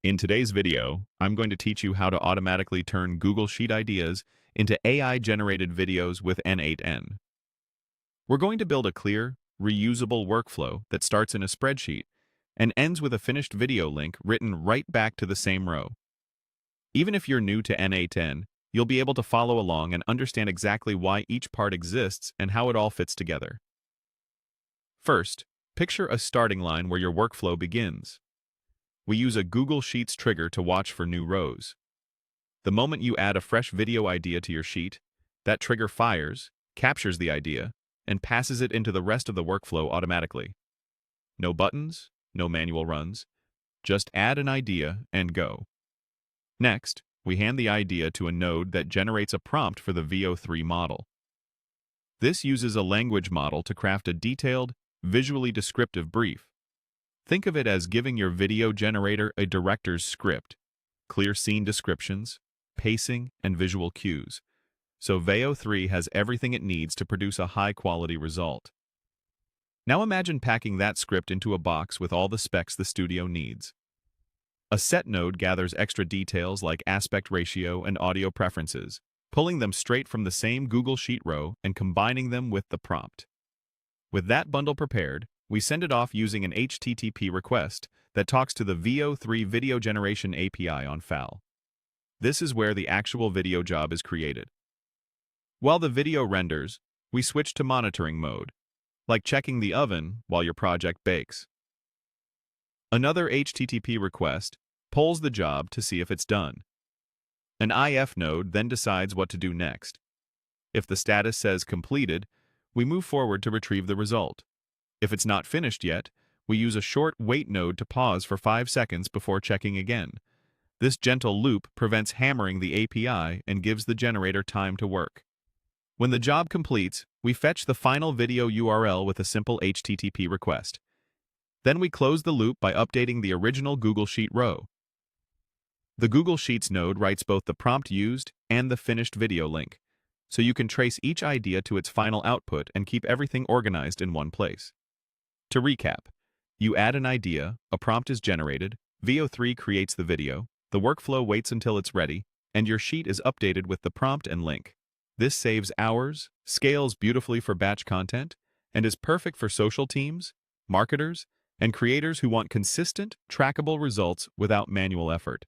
In today's video, I'm going to teach you how to automatically turn Google Sheet ideas into AI-generated videos with n8n. We're going to build a clear, reusable workflow that starts in a spreadsheet and ends with a finished video link written right back to the same row. Even if you're new to n8n, you'll be able to follow along and understand exactly why each part exists and how it all fits together. First, picture a starting line where your workflow begins. We use a Google Sheets trigger to watch for new rows. The moment you add a fresh video idea to your sheet, that trigger fires, captures the idea, and passes it into the rest of the workflow automatically. No buttons, no manual runs, just add an idea and go. Next, we hand the idea to a node that generates a prompt for the VO3 model. This uses a language model to craft a detailed, visually descriptive brief. Think of it as giving your video generator a director's script, clear scene descriptions, pacing, and visual cues. So VO3 has everything it needs to produce a high-quality result. Now imagine packing that script into a box with all the specs the studio needs. A set node gathers extra details like aspect ratio and audio preferences, pulling them straight from the same Google Sheet row and combining them with the prompt. With that bundle prepared, we send it off using an HTTP request that talks to the VO3 Video Generation API on FAL. This is where the actual video job is created. While the video renders, we switch to monitoring mode, like checking the oven while your project bakes. Another HTTP request polls the job to see if it's done. An IF node then decides what to do next. If the status says completed, we move forward to retrieve the result. If it's not finished yet, we use a short wait node to pause for 5 seconds before checking again. This gentle loop prevents hammering the API and gives the generator time to work. When the job completes, we fetch the final video URL with a simple HTTP request. Then we close the loop by updating the original Google Sheet row. The Google Sheets node writes both the prompt used and the finished video link, so you can trace each idea to its final output and keep everything organized in one place. To recap, you add an idea, a prompt is generated, VO3 creates the video, the workflow waits until it's ready, and your sheet is updated with the prompt and link. This saves hours, scales beautifully for batch content, and is perfect for social teams, marketers, and creators who want consistent, trackable results without manual effort.